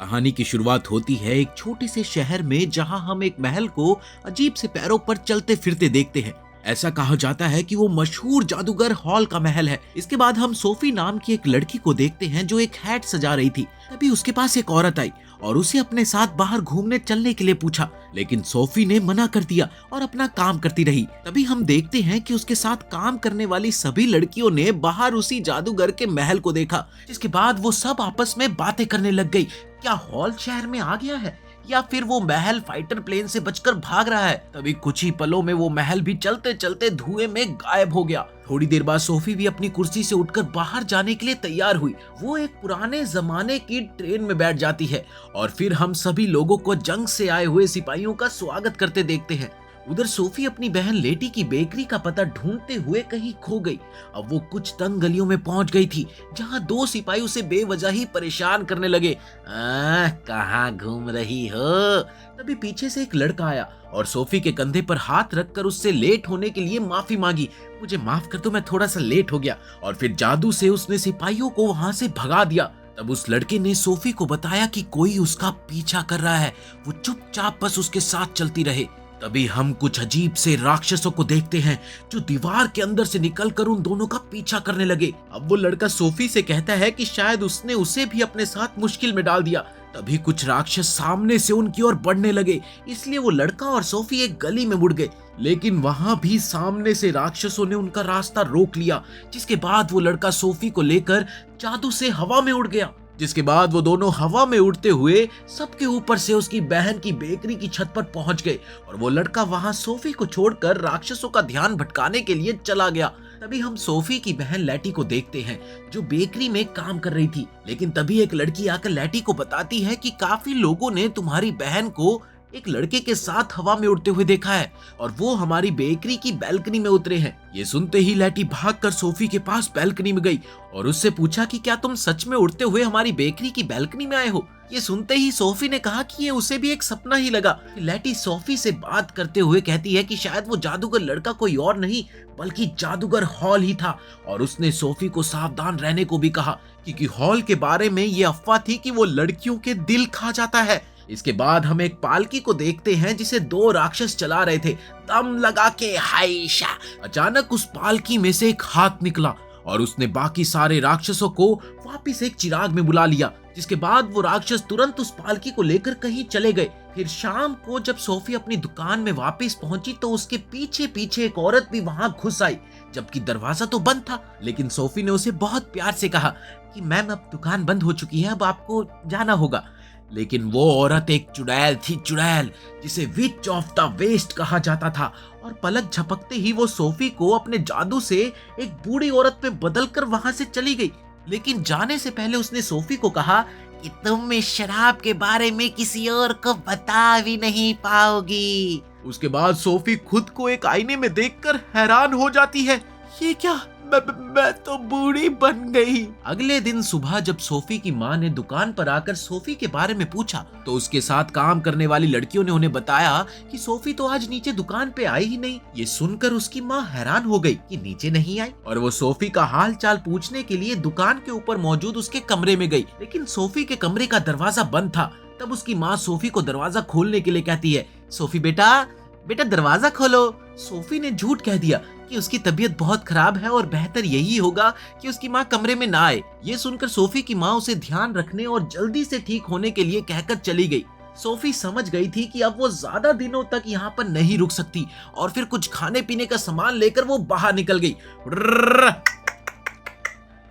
कहानी की शुरुआत होती है एक छोटे से शहर में, जहां हम एक महल को अजीब से पैरों पर चलते फिरते देखते हैं। ऐसा कहा जाता है कि वो मशहूर जादूगर हॉल का महल है। इसके बाद हम सोफी नाम की एक लड़की को देखते हैं जो एक हैट सजा रही थी। तभी उसके पास एक औरत आई और उसे अपने साथ बाहर घूमने चलने के लिए पूछा, लेकिन सोफी ने मना कर दिया और अपना काम करती रही। तभी हम देखते हैं कि उसके साथ काम करने वाली सभी लड़कियों ने बाहर उसी जादूगर के महल को देखा, जिसके बाद वो सब आपस में बातें करने लग गई। क्या हॉल शहर में आ गया है या फिर वो महल फाइटर प्लेन से बचकर भाग रहा है? तभी कुछ ही पलों में वो महल भी चलते चलते धुएं में गायब हो गया। थोड़ी देर बाद सोफी भी अपनी कुर्सी से उठकर बाहर जाने के लिए तैयार हुई। वो एक पुराने जमाने की ट्रेन में बैठ जाती है और फिर हम सभी लोगों को जंग से आए हुए सिपाहियों का स्वागत करते देखते हैं। उधर सोफी अपनी बहन लेटी की बेकरी का पता ढूंढते हुए कहीं खो गई। अब वो कुछ तंग गलियों में पहुंच गई थी, जहां दो सिपाही उसे बेवजह ही परेशान करने लगे। कहाँ घूम रही हो? तभी पीछे से एक लड़का आया और सोफी के कंधे पर हाथ रखकर उससे लेट होने के लिए माफी मांगी। मुझे माफ कर दो, मैं थोड़ा सा लेट हो गया। और फिर जादू से उसने सिपाहियों को वहां से भगा दिया। तब उस लड़के ने सोफी को बताया कि कोई उसका पीछा कर रहा है, वो चुपचाप बस उसके साथ चलती रहे। तभी हम कुछ अजीब से राक्षसों को देखते हैं जो दीवार के अंदर से निकलकर उन दोनों का पीछा करने लगे। अब वो लड़का सोफी से कहता है कि शायद उसने उसे भी अपने साथ मुश्किल में डाल दिया। तभी कुछ राक्षस सामने से उनकी ओर बढ़ने लगे, इसलिए वो लड़का और सोफी एक गली में मुड़ गए। लेकिन वहां भी सामने से राक्षसों ने उनका रास्ता रोक लिया, जिसके बाद वो लड़का सोफी को लेकर जादू से हवा में उड़ गया। जिसके बाद वो दोनों हवा में उड़ते हुए सबके ऊपर से उसकी बहन की बेकरी की छत पर पहुंच गए और वो लड़का वहां सोफी को छोड़कर राक्षसों का ध्यान भटकाने के लिए चला गया। तभी हम सोफी की बहन लैटी को देखते हैं जो बेकरी में काम कर रही थी। लेकिन तभी एक लड़की आकर लैटी को बताती है कि काफी लोगों ने तुम्हारी बहन को एक लड़के के साथ हवा में उड़ते हुए देखा है और वो हमारी बेकरी की बैल्कनी में उतरे हैं। ये सुनते ही लैटी भागकर सोफी के पास बैल्कनी में गई और उससे पूछा कि क्या तुम सच में उड़ते हुए हमारी बेकरी की बैल्कनी में आए हो? ये सुनते ही सोफी ने कहा कि ये उसे भी एक सपना ही लगा। लैटी सोफी से बात करते हुए कहती है कि शायद वो जादूगर लड़का कोई और नहीं बल्कि जादूगर हॉल ही था और उसने सोफी को सावधान रहने को भी कहा, क्योंकि हॉल के बारे में ये अफवाह थी कि वो लड़कियों के दिल खा जाता है। इसके बाद हम एक पालकी को देखते हैं जिसे दो राक्षस चला रहे थे, दम लगा के हाइशा। अचानक उस पालकी में से एक हाथ निकला और उसने बाकी सारे राक्षसों को वापस एक चिराग में बुला लिया। जिसके बाद वो राक्षस तुरंत उस पालकी को लेकर कहीं चले गए। फिर शाम को जब सोफी अपनी दुकान में वापस पहुंची तो उसके पीछे पीछे एक औरत भी वहां घुस आई, जबकि दरवाजा तो बंद था। लेकिन सोफी ने उसे बहुत प्यार से कहा कि मैम अब दुकान बंद हो चुकी है, अब आपको जाना होगा। लेकिन वो औरत एक चुड़ैल थी, चुड़ैल जिसे विच ऑफ द वेस्ट कहा जाता था। और पलक झपकते ही वो सोफी को अपने जादू से एक बूढ़ी औरत में बदलकर वहां से चली गई। लेकिन जाने से पहले उसने सोफी को कहा कि तुम इस शराब के बारे में किसी और को बता भी नहीं पाओगी। उसके बाद सोफी खुद को एक आईने में देखकर हैरान हो जाती है, ये क्या, मैं तो बूढ़ी बन गई। अगले दिन सुबह जब सोफी की माँ ने दुकान पर आकर सोफी के बारे में पूछा तो उसके साथ काम करने वाली लड़कियों ने उन्हें बताया कि सोफी तो आज नीचे दुकान पे आई ही नहीं। ये सुनकर उसकी माँ हैरान हो गई कि नीचे नहीं आई और वो सोफी का हाल चाल पूछने के लिए दुकान के ऊपर मौजूद उसके कमरे में गई। लेकिन सोफी के कमरे का दरवाजा बंद था। तब उसकी माँ सोफी को दरवाजा खोलने के लिए कहती है, सोफी बेटा दरवाजा खोलो। सोफी ने झूठ कह दिया कि उसकी तबीयत बहुत खराब है और बेहतर यही होगा कि उसकी माँ कमरे में ना आए। ये सुनकर सोफी की माँ उसे ध्यान रखने और जल्दी से ठीक होने के लिए कहकर चली गई। सोफी समझ गई थी कि अब वो ज्यादा दिनों तक यहाँ पर नहीं रुक सकती और फिर कुछ खाने पीने का सामान लेकर वो बाहर निकल गई।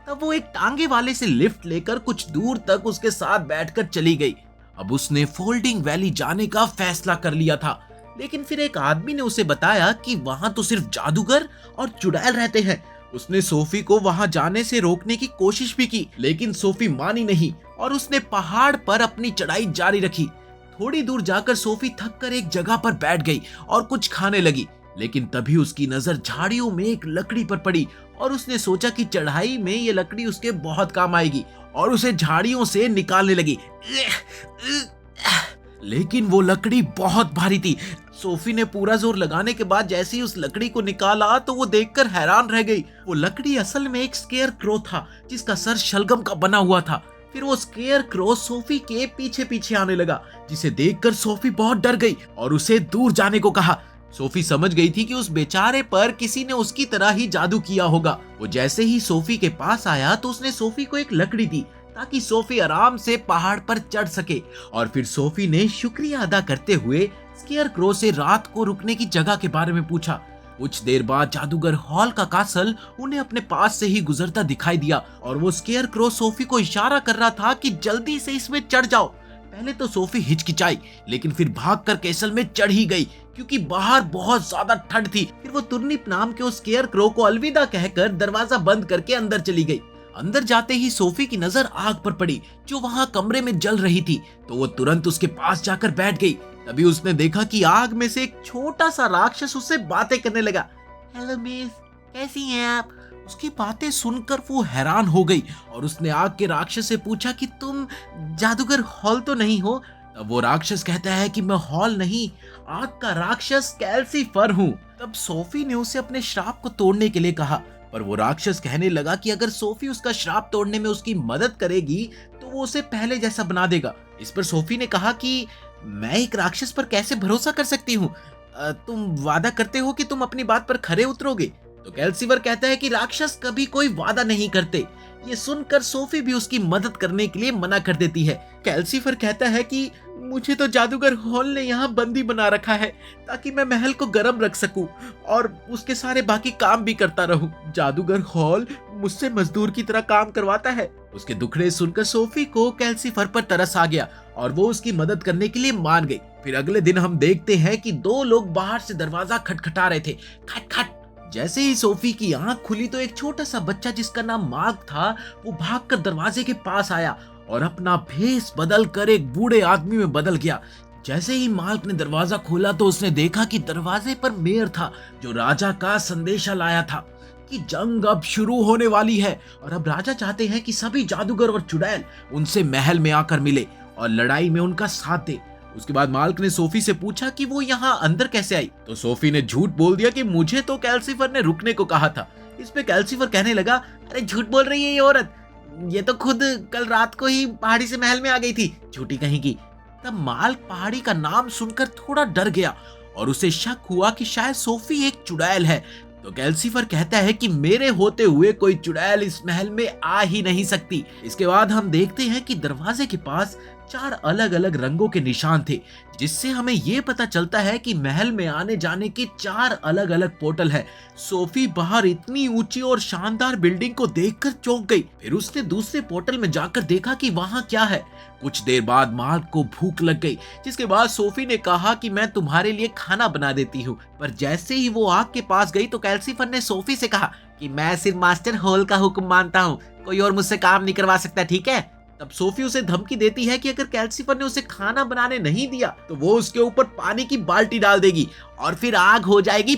तब वो एक टांगे वाले से लिफ्ट लेकर कुछ दूर तक उसके साथ बैठकर चली गई। अब उसने फोल्डिंग वैली जाने का फैसला कर लिया था। लेकिन फिर एक आदमी ने उसे बताया कि वहां तो सिर्फ जादूगर और चुड़ैल रहते हैं। उसने सोफी को वहां जाने से रोकने की कोशिश भी की, लेकिन सोफी मानी नहीं और उसने पहाड़ पर अपनी चढ़ाई जारी रखी। थोड़ी दूर जाकर सोफी थककर एक जगह पर बैठ गई और कुछ खाने लगी। लेकिन तभी उसकी नजर झाड़ियों में एक लकड़ी पर पड़ी और उसने सोचा कि चढ़ाई में ये लकड़ी उसके बहुत काम आएगी और उसे झाड़ियों से निकालने लगी। लेकिन वो लकड़ी बहुत भारी थी। सोफी ने पूरा जोर लगाने के बाद जैसे ही उस लकड़ी को निकाला तो वो देखकर हैरान रह गई। वो लकड़ी असल में एक स्केयर क्रो था जिसका सर शलगम का बना हुआ था। फिर वो स्केयर क्रो सोफी के पीछे पीछे आने लगा, जिसे देखकर सोफी बहुत डर गई और उसे दूर जाने को कहा। सोफी समझ गई थी कि उस बेचारे पर किसी ने उसकी तरह ही जादू किया होगा। वो जैसे ही सोफी के पास आया तो उसने सोफी को एक लकड़ी दी ताकि सोफी आराम से पहाड़ पर चढ़ सके, और फिर सोफी ने शुक्रिया अदा करते हुए स्केयर क्रो से रात को रुकने की जगह के बारे में पूछा। कुछ देर बाद जादूगर हॉल का कासल उन्हें अपने पास से ही गुजरता दिखाई दिया और वो स्केयर क्रो सोफी को इशारा कर रहा था कि जल्दी से इसमें चढ़ जाओ। पहले तो सोफी हिचकिचाई, लेकिन फिर भागकर कैसल में चढ़ ही गई क्योंकि बाहर बहुत ज्यादा ठंड थी। फिर वो तुर्निप नाम के उस स्केयर क्रो को अलविदा कहकर दरवाजा बंद करके अंदर चली गई। अंदर जाते ही सोफी की नजर आग पर पड़ी जो वहां कमरे में जल रही थी, तो वो तुरंत उसके पास जाकर बैठ गई। तभी उसने देखा कि आग में से एक छोटा सा राक्षस उससे बातें करने लगा। हेलो मिस, कैसी हैं आप? उसकी बातें सुनकर वो हैरान हो गई और उसने आग के राक्षस से पूछा कि तुम जादूगर हॉल तो नहीं हो? तब वो राक्षस कहता है कि मैं हॉल नहीं, आग का राक्षस कैल्सीफर हूँ। तब सोफी ने उसे अपने श्राप को तोड़ने के लिए कहा, पर वो राक्षस कहने लगा कि अगर सोफी उसका श्राप तोड़ने में उसकी मदद करेगी तो वो उसे पहले जैसा बना देगा। इस पर सोफी ने कहा कि मैं एक राक्षस पर कैसे भरोसा कर सकती हूँ? तुम वादा करते हो कि तुम अपनी बात पर खरे उतरोगे? तो कैल्सीफर कहता है कि राक्षस कभी कोई वादा नहीं करते। ये सुनकर सोफी भी उसकी मदद करने के लिए मना कर देती है। कैल्सीफर कहता है कि मुझे तो जादूगर हॉल ने यहाँ बंदी बना रखा है ताकि मैं महल को गर्म रख सकूं और उसके सारे बाकी काम भी करता रहूं। जादूगर हॉल मुझसे मजदूर की तरह काम करवाता है। उसके दुखड़े सुनकर सोफी को कैल्सीफर पर तरस आ गया और वो उसकी मदद करने के लिए मान गई। फिर अगले दिन हम देखते हैं कि दो लोग बाहर से दरवाजा खटखटा रहे थे। खट खट। जैसे ही सोफी की आंख खुली तो एक छोटा सा बच्चा जिसका नाम मार्क था वो भागकर दरवाजे के पास आया और अपना भेष बदल कर एक बूढ़े आदमी में बदल गया। जैसे ही मार्क ने दरवाजा खोला तो उसने देखा कि दरवाजे पर मेयर था जो राजा का संदेशा लाया था कि जंग अब शुरू होने वाली है और अब राजा चाहते हैं कि सभी जादूगर और चुड़ैल उनसे महल में आकर मिले और लड़ाई में उनका साथ दे। उसके बाद मार्क ने सोफी से पूछा कि वो यहाँ अंदर कैसे आई, तो सोफी ने झूठ बोल दिया कि मुझे तो कैल्सीफर ने रुकने को कहा था। इस पे कैल्सीफर कहने लगा, अरे झूठ बोल रही है ये औरत, ये तो खुद कल रात को ही पहाड़ी से महल में आ गई थी, झूठी कहीं की। तब मार्क पहाड़ी का नाम सुनकर थोड़ा डर गया और उसे शक हुआ कि शायद सोफी एक चुड़ैल है। तो कैल्सीफर कहता है कि मेरे होते हुए कोई चुड़ैल इस महल में आ ही नहीं सकती। इसके बाद हम देखते हैं कि दरवाजे के पास 4 अलग अलग रंगों के निशान थे, जिससे हमें ये पता चलता है कि महल में आने जाने के 4 अलग अलग पोर्टल है। सोफी बाहर इतनी ऊंची और शानदार बिल्डिंग को देखकर चौंक गई। फिर उसने दूसरे पोर्टल में जाकर देखा कि वहां क्या है। कुछ देर बाद मार्क को भूख लग गई, जिसके बाद सोफी ने कहा कि मैं तुम्हारे लिए खाना बना देती हूँ। पर जैसे ही वो आग के पास गई तो कैल्सीफर ने सोफी से कहा कि मैं सिर्फ मास्टर हॉल का हुक्म मानता हूँ, कोई और मुझसे काम नहीं करवा सकता, ठीक है? तब सोफी उसे धमकी देती है कि अगर कैल्सीफर ने उसे खाना बनाने नहीं दिया तो वो उसके ऊपर पानी की बाल्टी डाल देगी और फिर आग हो जाएगी।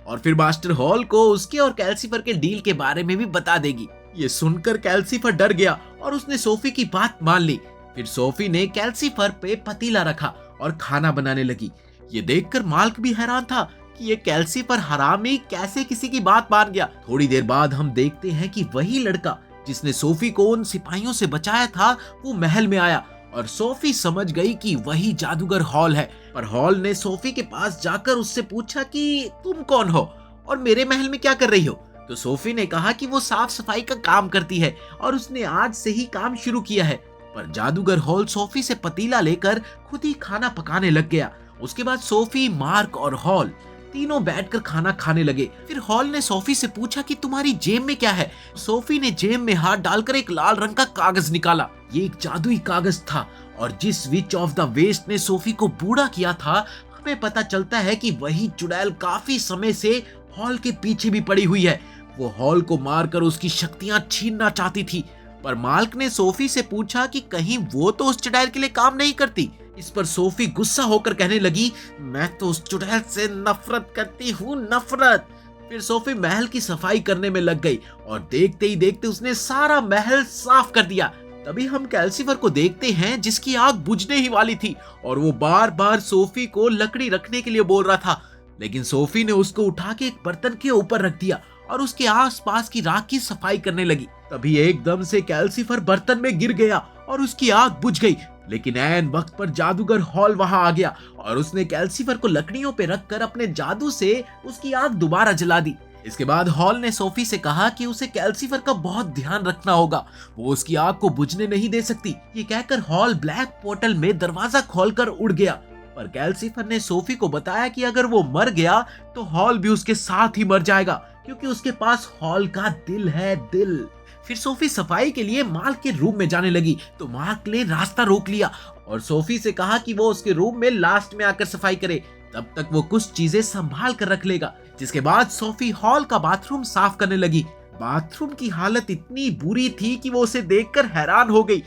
और फिर मास्टर हॉल को उसके और कैल्सीफर के डील के बारे में भी बता देगी। ये सुनकर कैल्सीफर डर गया और उसने सोफी की बात मान ली। फिर सोफी ने कैल्सीफर पे पतीला रखा और खाना बनाने लगी। ये देखकर मार्क भी हैरान था कि ये कैल्सीफर हरामी कैसे किसी की बात मान गया। थोड़ी देर बाद हम देखते हैं कि वही लड़का जिसने सोफी को उन सिपाहियों से बचाया था वो महल में आया और सोफी समझ गई कि वही जादूगर हॉल है। पर हॉल ने सोफी के पास जाकर उससे पूछा कि तुम कौन हो और मेरे महल में क्या कर रही हो? तो सोफी ने कहा कि वो साफ सफाई का काम करती है और उसने आज से ही काम शुरू किया है। पर जादूगर हॉल सोफी से पतीला लेकर खुद ही खाना पकाने लग गया। उसके बाद सोफी, मार्क और हॉल तीनों बैठकर खाना खाने लगे। फिर हॉल ने सोफी से पूछा कि तुम्हारी जेब में क्या है? सोफी ने जेब में हाथ डालकर एक लाल रंग का कागज निकाला। ये एक जादुई कागज था और जिस विच ऑफ द वेस्ट ने सोफी को बूढ़ा किया था, हमें पता चलता है कि वही चुड़ैल काफी समय से हॉल के पीछे भी पड़ी हुई है। वो हॉल को मारकर उसकी शक्तियां छीनना चाहती थी। पर मार्क ने सोफी से पूछा कि कहीं वो तो उस चुड़ैल के लिए काम नहीं करती। इस पर सोफी गुस्सा होकर कहने लगी, मैं तो उस चुड़ैल से नफरत करती हूँ, नफरत। फिर सोफी महल की सफाई करने में लग गई और देखते ही देखते उसने सारा महल साफ कर दिया। तभी हम कैल्सीफर को देखते हैं जिसकी आग बुझने ही वाली थी और वो बार बार सोफी को लकड़ी रखने के लिए बोल रहा था, लेकिन सोफी ने उसको उठा के एक बर्तन के ऊपर रख दिया और उसके आसपास की राख की सफाई करने लगी। तभी एकदम से कैल्सीफर बर्तन में गिर गया और उसकी आग बुझ गई। लेकिन ऐन वक्त पर जादूगर हॉल वहां आ गया और उसने कैल्सीफर को लकड़ियों पे रखकर अपने जादू से उसकी आग दोबारा जला दी। इसके बाद हॉल ने सोफी से कहा कि उसे कैल्सीफर का बहुत ध्यान रखना होगा, वो उसकी आग को बुझने नहीं दे सकती। ये कहकर हॉल ब्लैक पोर्टल में दरवाजा खोलकर उड़ गया। पर कैल्सीफर ने सोफी को बताया कि अगर वो मर गया तो हॉल भी उसके साथ ही मर जाएगा, क्योंकि उसके पास हॉल का दिल है, दिल। फिर सोफी सफाई के लिए मार्क के रूम में जाने लगी तो मार्क ने रास्ता रोक लिया और सोफी से कहा कि वो उसके रूम में लास्ट में आकर सफाई करे, तब तक वो कुछ चीजें संभाल कर रख लेगा। जिसके बाद सोफी हॉल का बाथरूम साफ करने लगी। बाथरूम की हालत इतनी बुरी थी कि वो उसे देखकर हैरान हो गई।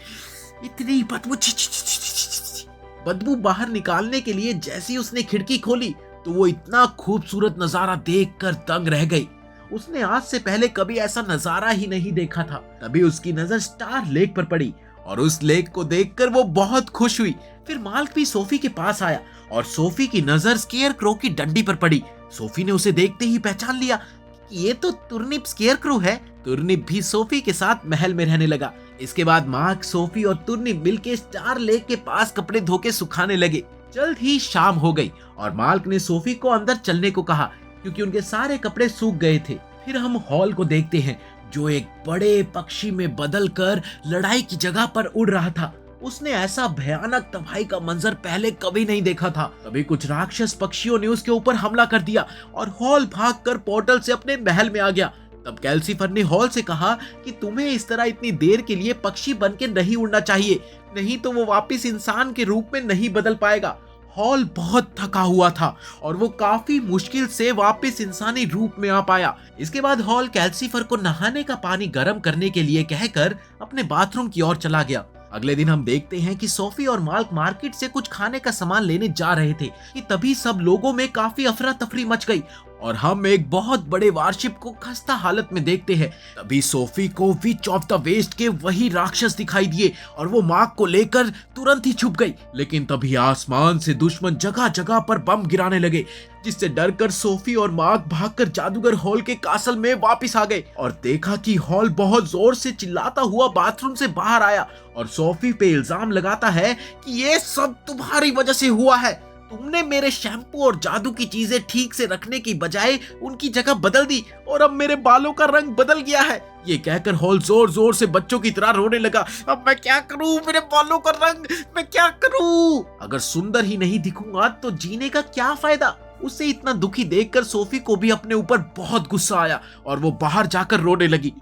इतनी बदबू, बदबू बाहर निकालने के लिए जैसी उसने खिड़की खोली तो वो इतना खूबसूरत नजारा देखकर दंग रह गई। उसने आज से पहले कभी ऐसा नजारा ही नहीं देखा था। तभी उसकी नजर स्टार लेक पर पड़ी और उस लेक को देखकर वो बहुत खुश हुई। फिर मार्क भी सोफी के पास आया और सोफी की नजर स्केयरक्रो की डंडी पर पड़ी। सोफी ने उसे देखते ही पहचान लिया कि ये तो तुर्निप स्केयरक्रो है। तुर्निप भी सोफी के साथ महल में रहने लगा। इसके बाद मार्क, सोफी और तुर्निप मिलके स्टार लेक के पास कपड़े धो के सुखाने लगे। जल्द ही शाम हो गई और मार्क ने सोफी को अंदर चलने को कहा क्योंकि उनके सारे कपड़े सूख गए थे। फिर हम हॉल को देखते हैं जो एक बड़े पक्षी में बदलकर लड़ाई की जगह पर उड़ रहा था। उसने ऐसा भयानक तबाही का मंजर पहले कभी नहीं देखा था। तभी कुछ राक्षस पक्षियों ने उसके ऊपर हमला कर दिया और हॉल भागकर पोर्टल से अपने महल में आ गया। तब कैल्सीफर ने हॉल से कहा कि तुम्हें इस तरह इतनी देर के लिए पक्षी बन के नहीं उड़ना चाहिए, नहीं तो वो वापस इंसान के रूप में नहीं बदल पाएगा। हॉल बहुत थका हुआ था और वो काफी मुश्किल से वापस इंसानी रूप में आ पाया। इसके बाद हॉल कैल्सीफर को नहाने का पानी गर्म करने के लिए कहकर अपने बाथरूम की ओर चला गया। अगले दिन हम देखते हैं कि सोफी और मार्क मार्केट से कुछ खाने का सामान लेने जा रहे थे कि तभी सब लोगों में काफी अफरा तफरी मच गई और हम एक बहुत बड़े वारशिप को खस्ता हालत में देखते हैं। तभी सोफी को विच ऑफ द वेस्ट के वही राक्षस दिखाई दिए और वो मार्क को लेकर तुरंत ही छुप गई। लेकिन तभी आसमान से दुश्मन जगह जगह पर बम गिराने लगे, जिससे डरकर सोफी और मार्क भागकर जादूगर हॉल के कासल में वापस आ गए और देखा कि हॉल बहुत जोर से चिल्लाता हुआ बाथरूम से बाहर आया और सोफी पे इल्जाम लगाता है कि ये सब तुम्हारी वजह से हुआ है। तुमने मेरे शैम्पू और जादू की चीजें ठीक से रखने की बजाय उनकी जगह बदल दी और अब मेरे बालों का रंग बदल गया है। ये कहकर हॉल जोर जोर से बच्चों की तरह रोने लगा। अब मैं क्या करूं, मेरे बालों का रंग, मैं क्या करूं? अगर सुंदर ही नहीं दिखूंगा तो जीने का क्या फायदा? उसे इतना दुखी देखकर सोफी को भी अपने ऊपर बहुत गुस्सा आया और वो बाहर जाकर रोने लगी।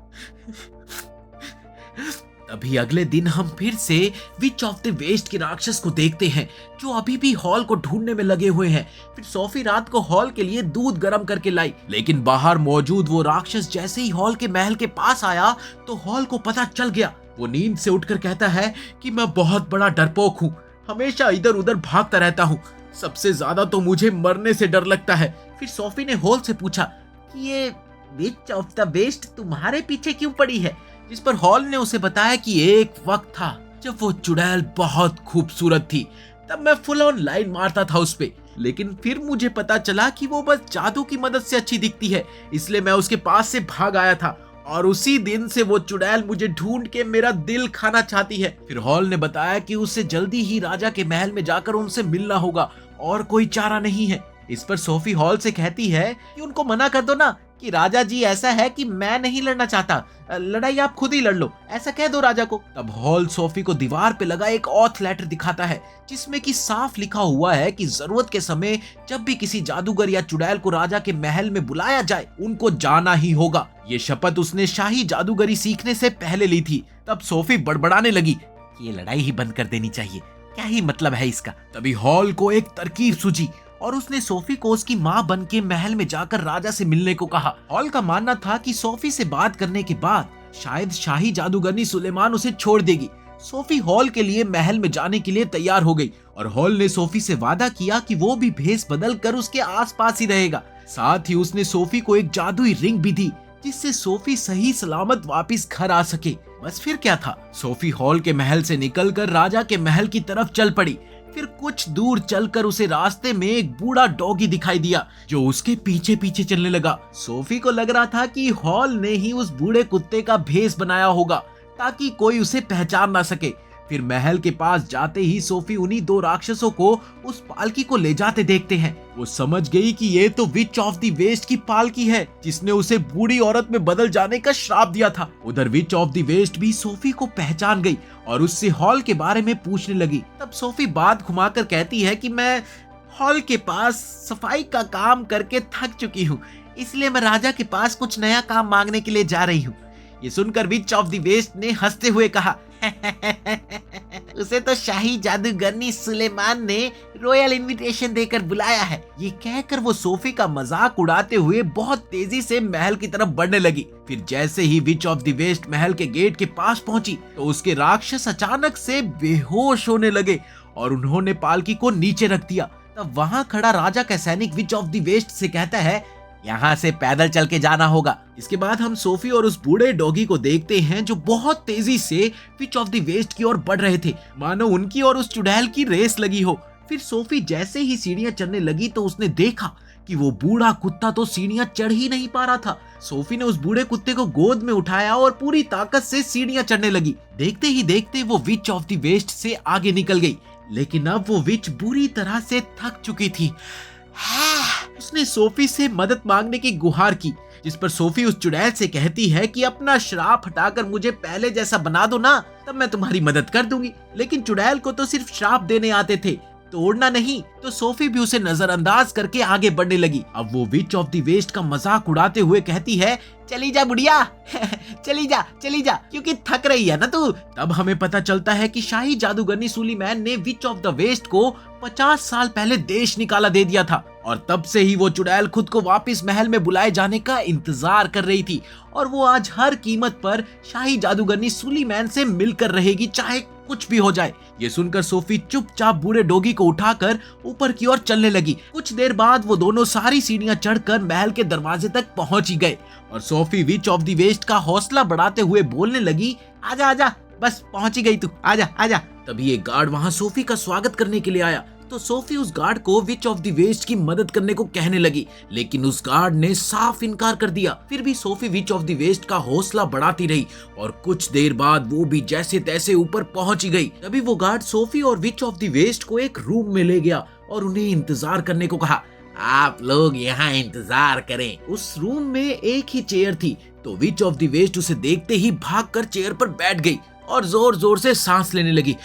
तभी अगले दिन हम फिर से विच ऑफ द वेस्ट के राक्षस को देखते हैं जो अभी भी हॉल को ढूंढने में लगे हुए हैं। फिर सोफी रात को हॉल के लिए दूध गर्म करके लाई, लेकिन बाहर मौजूद वो राक्षस जैसे ही हॉल के महल के पास आया तो हॉल को पता चल गया। वो नींद से उठकर कहता है कि मैं बहुत बड़ा डरपोक हूँ, हमेशा इधर उधर भागता रहता हूँ, सबसे ज्यादा तो मुझे मरने से डर लगता है। फिर सोफी ने हॉल से पूछा कि ये विच ऑफ द वेस्ट तुम्हारे पीछे क्यों पड़ी है? जिस पर हॉल ने उसे बताया कि एक वक्त था जब वो चुड़ैल बहुत खूबसूरत थी, तब मैं फुल ऑन लाइन मारता था उस पे, लेकिन फिर मुझे पता चला कि वो बस जादू की मदद से अच्छी दिखती है, इसलिए मैं उसके पास से भाग आया था और उसी दिन से वो चुड़ैल मुझे ढूंढ के मेरा दिल खाना चाहती है। फिर हॉल ने बताया कि उसे जल्दी ही राजा के महल में जाकर उनसे मिलना होगा और कोई चारा नहीं है। इस पर सोफी हॉल से कहती है कि उनको मना कर दो ना कि राजा जी ऐसा है कि मैं नहीं लड़ना चाहता, लड़ाई आप खुद ही लड़ लो, ऐसा कह दो राजा को। तब हॉल सोफी को दीवार पे लगा एक ऑथ लेटर दिखाता है जिसमें कि साफ लिखा हुआ है कि जरूरत के समय जब भी किसी जादूगर या चुड़ैल को राजा के महल में बुलाया जाए उनको जाना ही होगा। ये शपथ उसने शाही जादूगरी सीखने से पहले ली थी। तब सोफी बड़बड़ाने लगी कि ये लड़ाई ही बंद कर देनी चाहिए, क्या ही मतलब है इसका। तभी हॉल को एक तरकीब सूझी और उसने सोफी को उसकी माँ बन के महल में जाकर राजा से मिलने को कहा। हॉल का मानना था कि सोफी से बात करने के बाद शायद शाही जादूगरनी सुलेमान उसे छोड़ देगी। सोफी हॉल के लिए महल में जाने के लिए तैयार हो गई और हॉल ने सोफी से वादा किया कि वो भी भेष बदल कर उसके आसपास ही रहेगा। साथ ही उसने सोफी को एक जादुई रिंग भी दी जिससे सोफी सही सलामत वापस घर आ सके। बस फिर क्या था, सोफी हॉल के महल से निकलकर राजा के महल की तरफ चल पड़ी। फिर कुछ दूर चलकर उसे रास्ते में एक बूढ़ा डॉगी दिखाई दिया जो उसके पीछे पीछे चलने लगा। सोफी को लग रहा था कि हॉल ने ही उस बूढ़े कुत्ते का भेष बनाया होगा ताकि कोई उसे पहचान ना सके। फिर महल के पास जाते ही सोफी उन्हीं दो राक्षसों को उस पालकी को ले जाते देखते हैं। वो समझ गई कि ये तो विच ऑफ द वेस्ट की पालकी है जिसने उसे बूढ़ी औरत में बदल जाने का श्राप दिया था। उधर विच ऑफ द वेस्ट भी सोफी को पहचान गई और उससे हॉल के बारे में पूछने लगी। तब सोफी बात घुमाकर कहती है कि मैं हॉल के पास सफाई का काम करके थक चुकी हूँ, इसलिए मैं राजा के पास कुछ नया काम मांगने के लिए जा रही हूँ। ये सुनकर विच ऑफ द वेस्ट ने हंसते हुए कहा, उसे तो शाही जादूगरनी सुलेमान ने रॉयल इनविटेशन देकर बुलाया है। ये कहकर वो सोफी का मजाक उड़ाते हुए बहुत तेजी से महल की तरफ बढ़ने लगी। फिर जैसे ही विच ऑफ द वेस्ट महल के गेट के पास पहुंची तो उसके राक्षस अचानक से बेहोश होने लगे और उन्होंने पालकी को नीचे रख दिया। तब वहां खड़ा राजा का सैनिक विच ऑफ द वेस्ट से कहता है, यहाँ से पैदल चल के जाना होगा। इसके बाद हम सोफी और उस बूढ़े डॉगी को देखते हैं जो बहुत तेजी से विच ऑफ द वेस्ट की ओर बढ़ रहे थे, मानो उनकी और उस चुड़ैल की रेस लगी हो। फिर सोफी जैसे ही सीढ़ियां चढ़ने लगी तो उसने देखा कि वो बूढ़ा कुत्ता तो सीढ़ियां चढ़ ही नहीं पा रहा था। सोफी ने उस बूढ़े कुत्ते को गोद में उठाया और पूरी ताकत से सीढ़ियां चढ़ने लगी। देखते ही देखते वो विच ऑफ द वेस्ट से आगे निकल गई, लेकिन अब वो विच बुरी तरह से थक चुकी थी। उसने सोफी से मदद मांगने की गुहार की, जिस पर सोफी उस चुड़ैल से कहती है कि अपना श्राप हटाकर मुझे पहले जैसा बना दो ना, तब मैं तुम्हारी मदद कर दूंगी। लेकिन चुड़ैल को तो सिर्फ श्राप देने आते थे, तोड़ना नहीं। तो सोफी भी उसे नजरअंदाज करके आगे बढ़ने लगी। अब वो विच ऑफ द वेस्ट का मजाक उड़ाते हुए कहती है, चली जा बुढ़िया चली जा क्योंकि थक रही है ना तू। तब हमें पता चलता है कि शाही जादूगरनी सुलीमैन ने विच ऑफ द वेस्ट को 50 साल पहले देश निकाला दे दिया था और तब से ही वो चुड़ैल खुद को वापस महल में बुलाए जाने का इंतजार कर रही थी और वो आज हर कीमत पर शाही जादूगरनी सुलीमैन से मिलकर रहेगी, चाहे कुछ भी हो जाए। ये सुनकर सोफी चुपचाप बूढ़े डॉगी को उठाकर ऊपर की ओर चलने लगी। कुछ देर बाद वो दोनों सारी सीढ़ियां चढ़कर महल के दरवाजे तक पहुंच ही गए और Sophie witch of the west का हौसला बढ़ाते हुए बोलने लगी, आजा आजा, बस पहुंच ही गई तू, आजा आजा। तभी एक गार्ड वहां सोफी का स्वागत करने के लिए आया तो सोफी उस गार्ड को विच ऑफ द वेस्ट की मदद करने को कहने लगी, लेकिन उस गार्ड ने साफ इनकार कर दिया। फिर भी Sophie witch of the west का हौसला बढ़ाती रही और कुछ देर बाद वो भी जैसे तैसे ऊपर पहुंच गई। तभी वो गार्ड सोफी और विच ऑफ द वेस्ट को एक रूम में ले गया और उन्हें इंतजार करने को कहा। आप लोग यहाँ इंतजार करें। उस रूम में एक ही चेयर थी तो विच ऑफ द वेस्ट उसे देखते ही भागकर चेयर पर बैठ गई और जोर जोर से सांस लेने लगी।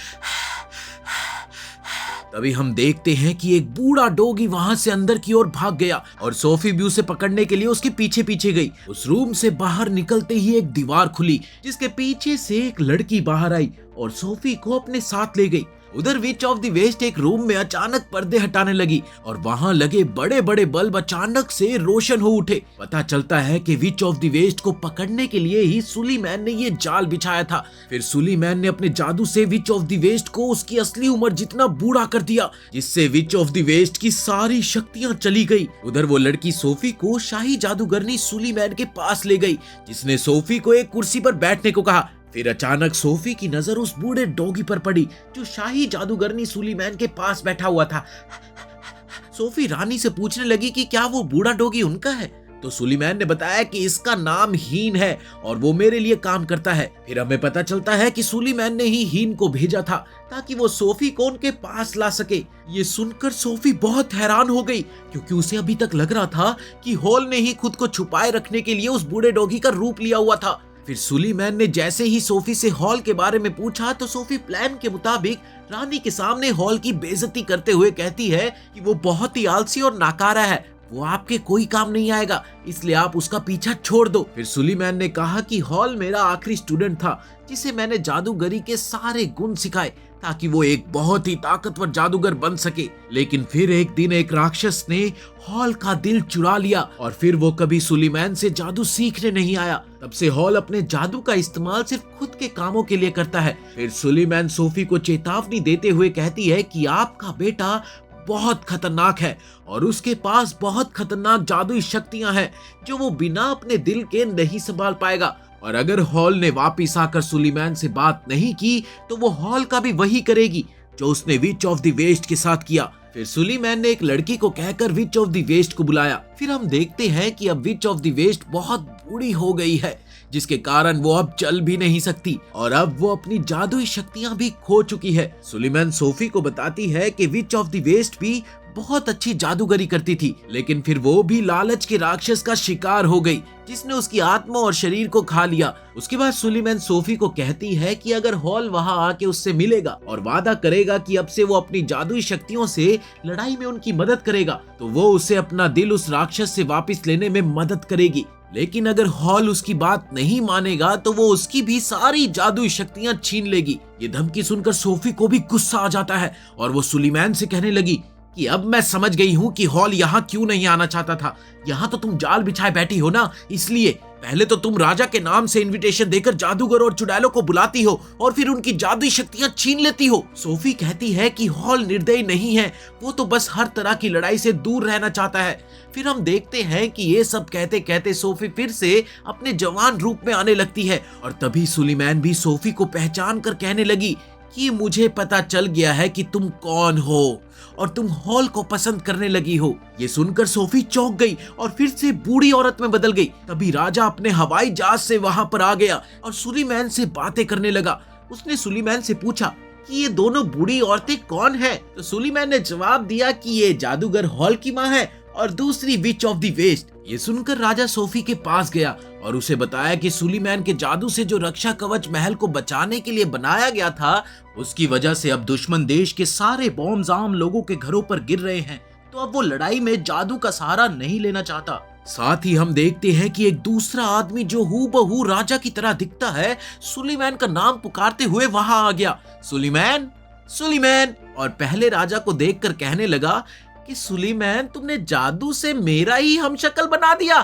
तभी हम देखते हैं कि एक बूढ़ा डॉगी वहां से अंदर की ओर भाग गया और सोफी भी उसे पकड़ने के लिए उसके पीछे पीछे गई। उस रूम से बाहर निकलते ही एक दीवार खुली जिसके पीछे से एक लड़की बाहर आई और सोफी को अपने साथ ले गई। उधर विच ऑफ द वेस्ट एक रूम में अचानक पर्दे हटाने लगी और वहां लगे बड़े बड़े बल्ब अचानक से रोशन हो उठे। पता चलता है कि विच ऑफ द वेस्ट को पकड़ने के लिए ही सुलीमैन ने ये जाल बिछाया था। फिर सुलीमैन ने अपने जादू से विच ऑफ द वेस्ट को उसकी असली उम्र जितना बूढ़ा कर दिया, जिससे विच ऑफ द वेस्ट की सारी शक्तियां चली गई। उधर वो लड़की सोफी को शाही जादूगरनी सुलीमैन के पास ले गई, जिसने सोफी को एक कुर्सी पर बैठने को कहा। फिर अचानक सोफी की नजर उस बूढ़े डॉगी पर पड़ी जो शाही जादूगरनी सुलीमैन के पास बैठा हुआ था। सोफी रानी से पूछने लगी कि क्या वो बूढ़ा डॉगी उनका है, तो सुलीमैन ने बताया कि इसका नाम हीन है और वो मेरे लिए काम करता है। फिर हमें पता चलता है कि सुलीमैन ने ही हीन को भेजा था ताकि वो सोफी को उनके पास ला सके। ये सुनकर सोफी बहुत हैरान हो गई क्योंकि उसे अभी तक लग रहा था कि हॉल ने ही खुद को छुपाए रखने के लिए उस बूढ़े डॉगी का रूप लिया हुआ था। फिर सुलीमैन ने जैसे ही सोफी से हॉल के बारे में पूछा तो सोफी प्लान के मुताबिक रानी के सामने हॉल की बेइज्जती करते हुए कहती है कि वो बहुत ही आलसी और नाकारा है, वो आपके कोई काम नहीं आएगा, इसलिए आप उसका पीछा छोड़ दो। फिर सुलीमैन ने कहा कि हॉल मेरा आखिरी स्टूडेंट था जिसे मैंने जादूगरी के सारे गुण सिखाए ताकि वो एक बहुत ही ताकतवर जादूगर बन सके। लेकिन फिर एक दिन एक राक्षस ने हॉल का दिल चुरा लिया और फिर वो कभी सुलीमैन से जादू सीखने नहीं आया। तब से हॉल अपने जादू का इस्तेमाल सिर्फ खुद के कामों के लिए करता है। फिर सुलीमैन सोफी को चेतावनी देते हुए कहती है कि आपका बेटा बहुत खतरनाक है और उसके पास बहुत खतरनाक जादुई शक्तियां हैं जो वो बिना अपने दिल के नहीं संभाल पाएगा और अगर हॉल ने वापिस आकर सुलीमान से बात नहीं की तो वो हॉल का भी वही करेगी जो उसने विच ऑफ द वेस्ट के साथ किया। फिर सुलीमान ने एक लड़की को कहकर विच ऑफ द वेस्ट को बुलाया। फिर हम देखते हैं कि अब विच ऑफ द वेस्ट बहुत बूढ़ी हो गई है, जिसके कारण वो अब चल भी नहीं सकती और अब वो अपनी जादुई शक्तियां भी खो चुकी है। सुलीमान सोफी को बताती है कि विच ऑफ द वेस्ट भी बहुत अच्छी जादूगरी करती थी, लेकिन फिर वो भी लालच के राक्षस का शिकार हो गई जिसने उसकी आत्मा और शरीर को खा लिया। उसके बाद सुलीमान सोफी को कहती है कि अगर हॉल वहां आके उससे मिलेगा और वादा करेगा कि अब से वो अपनी जादुई शक्तियों से लड़ाई में उनकी मदद करेगा तो वो उसे अपना दिल उस राक्षस से वापस लेने में मदद करेगी। लेकिन अगर हॉल उसकी बात नहीं मानेगा तो वो उसकी भी सारी जादुई शक्तियां छीन लेगी। ये धमकी सुनकर सोफी को भी गुस्सा आ जाता है और वो सुलीमान से कहने लगी कि अब मैं समझ गई हूँ कि हॉल यहाँ क्यों नहीं आना चाहता था। यहाँ तो तुम जाल बिछाए बैठी हो ना, इसलिए पहले तो तुम राजा के नाम से इनविटेशन देकर जादूगर और चुड़ैलों को बुलाती हो और फिर उनकी जादुई शक्तियां छीन लेती हो। सोफी कहती है कि हॉल निर्दयी नहीं है, वो तो बस हर तरह की लड़ाई से दूर रहना चाहता है। फिर हम देखते हैं कि ये सब कहते कहते सोफी फिर से अपने जवान रूप में आने लगती है और तभी सुलीमान भी सोफी को पहचान कर कहने लगी कि मुझे पता चल गया है कि तुम कौन हो और तुम हॉल को पसंद करने लगी हो। ये सुनकर सोफी चौंक गई और फिर से बूढ़ी औरत में बदल गई। तभी राजा अपने हवाई जहाज से वहां पर आ गया और सुलीमान से बातें करने लगा। उसने सुलीमान से पूछा कि ये दोनों बूढ़ी औरतें कौन हैं? तो सुलीमान ने जवाब दिया कि ये जादूगर हॉल की माँ है और दूसरी विच ऑफ द वेस्ट। ये सुनकर राजा सोफी के पास गया और उसे बताया कि सुलीमान के जादू से जो रक्षा कवच महल को बचाने के लिए बनाया गया था, उसकी वजह से अब दुश्मन देश के सारे बॉम्ब आम लोगों के घरों पर गिर रहे हैं, तो अब वो लड़ाई में जादू का सहारा नहीं लेना चाहता। साथ ही हम देखते हैं कि एक दूसरा आदमी जो हूबहू राजा की तरह दिखता है, सुलीमान का नाम पुकारते हुए वहां आ गया। सुलीमान, सुलीमान, और पहले राजा को देखकर कहने लगा कि सुलीमान, तुमने जादू से मेरा ही हमशक्ल बना दिया।